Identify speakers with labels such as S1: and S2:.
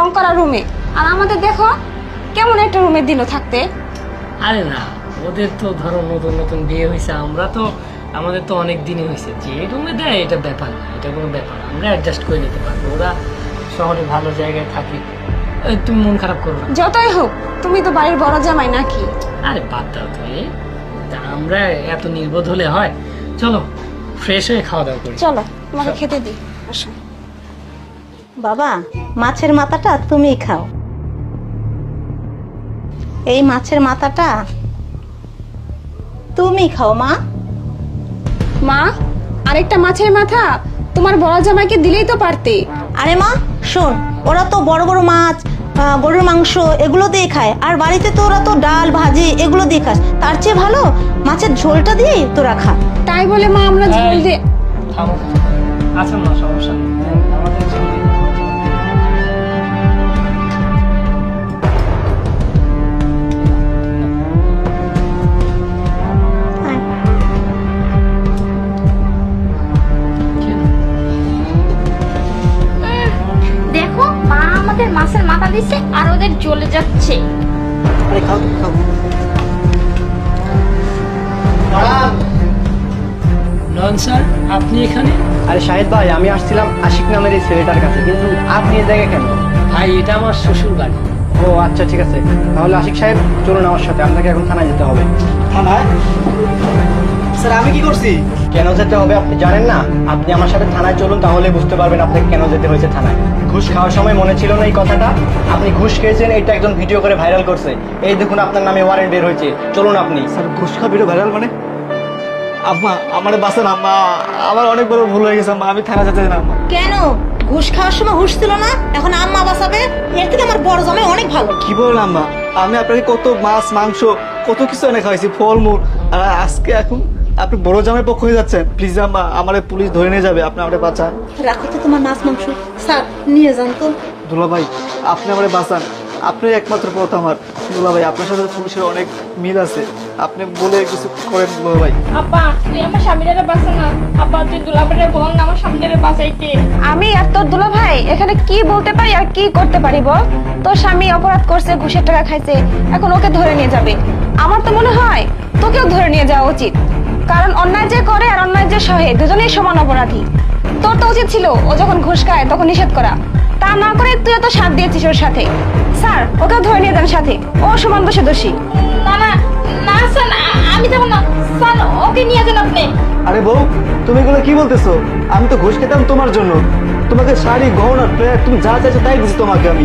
S1: রং করা রুমে, আর আমাদের দেখো কেমন একটা রুমে দিল থাকতে।
S2: আরে না, ওদের তো ধরো নতুন নতুন বিয়ে হয়েছে, আমরা তো আমাদের তো অনেক দিনই হয়েছে, যে রুমে দেয় এটা ব্যাপার না, এটা কোনো ব্যাপার না, আমরা অ্যাডজাস্ট করে নিতে পারবো। ওরা শহরে ভালো জায়গায় থাকে, তুমি মন খারাপ করো না।
S1: যতই হোক তুমি তো বাড়ির বড় জামাই নাকি।
S2: আরে বাদ দাও তো, তা আমরা এত নির্বোধ হলে হয়? চলো ফ্রেশ হয়ে খাওয়া দাওয়া করি।
S1: চলো তোমাকে খেতে দিই, আসো।
S3: বাবা, মাছের মাথাটা তুমিই খাও। এই মাছের মাথাটা তুমি খাও মা।
S1: মা, আরেকটা মাছের মাথা তোমার বড় জামাইকে দিলেই তো পারতে।
S3: আরে মা শোন, ওরা তো বড় বড় মাছ, গরুর মাংস এগুলো দিয়ে খায়, আর বাড়িতে তো ওরা তো ডাল ভাজি এগুলো দিয়ে খাস, তার চেয়ে ভালো মাছের ঝোলটা দিয়ে তোরা খা।
S1: তাই বলে মা আমরা ঝোল দিয়ে
S2: থামো, আচ্ছা না সমস্যা নেই, আমাদের ছেলে
S4: দেখো মা আমাদের মাছের মাথা দিচ্ছে আর ওদের জ্বলে যাচ্ছে।
S5: আরে খাও খাও।
S2: নন স্যার, আপনি এখানে?
S5: আরে শাহিদ ভাই, আমি আসছিলাম আশিক নামের এই ছেলেটার কাছে, কিন্তু আপনি এই জায়গায় কেন?
S2: ভাই এটা আমার শ্বশুর বাড়ি।
S5: ও আচ্ছা ঠিক আছে, তাহলে আশিক সাহেব চলুন আমার সাথে, আপনাকে এখন থানায় যেতে হবে। থানায়? স্যার আমি কি করছি? কেন যেতে হবে আপনি জানেন না? আপনি আমার সাথে থানায় চলুন, তাহলে বুঝতে পারবেন আপনাকে কেন যেতে হয়েছে থানায়। ঘুষ খাওয়ার সময় মনে ছিল না এই কথাটা? আপনি ঘুষ খেয়েছেন, এটা একজন ভিডিও করে ভাইরাল করছে, এই দেখুন আপনার নামে ওয়ারেন্ট বের হয়েছে। চলুন আপনি।
S6: স্যার ঘুষ খাওয়া ভিডিও ভাইরাল মানে? আম্মা আমার বাঁচান আম্মা, আমার অনেক বড় ভুল হয়ে গেছে আম্মা, আমি থানা যেতে না আম্মা।
S3: কেন? ঘুষ খাওয়ার সময় হুশ ছিল না, এখন আম্মা বাঁচাবে? এর থেকে আমার বড় জামাই অনেক ভালো।
S6: কি বলেন আম্মা, আমি আপনাকে কত মাছ মাংস কত কিছু এনে খাওয়াইছি, ফলমূল, আর আজকে এখন আপনি বড় জামাইয়ের পক্ষ হয়ে যাচ্ছেন। প্লিজ আম্মা, আমার পুলিশ ধরে নিয়ে যাবে, আপনি আমাকে বাঁচান।
S3: রাখো তো তোমার মাছ মাংস, স্যার নিয়ে যান তো।
S6: দুলা ভাই আপনি আমাকে বাঁচান, আপনি একমাত্র পথ আমার। দুলা ভাই আপনার সাথে পুলিশের অনেক মিল আছে, আপনি বলে কিছু করেন দুলা ভাই।
S4: আব্বা তুই আমার স্বামীরে বাঁচা না, আব্বা তুই দুলাভাইরে বল না আমার স্বামীরে বাঁচাইতে।
S1: আমি আর তোর দুলা ভাই এখানে কি বলতে পারি আর কি করতে পারি বল? তোর স্বামী অপরাধ করছে, ঘুষের টাকা খাইছে, এখন ওকে ধরে নিয়ে যাবে। আমার তো মনে হয় তোকেও ধরে নিয়ে যাওয়া উচিত, কারণ অন্যায় যে করে আর অন্যায় যে সহে দুজনেই সমান অপরাধী। তোর তো উচিত ছিল ও যখন ঘুষ খায় তখন নিষেধ করা, তা না করে তুই তো সাথ দিয়েছিস ওর সাথে। স্যার ওকেও ধরে নিয়ে যান সাথে, ও সমান দোষে দোষী।
S4: না না না স্যার, আমি যাবো না স্যার, ওকে নিয়ে যান আপনি।
S6: আরে বউ, তুমি এগুলো কি বলতেছো? আমি তো ঘুষ খেতাম তোমার জন্য, তোমাকে শাড়ি গহনা ফ্ল্যাট তুমি যা চাইছো তাই দিচ্ছি তোমাকে আমি।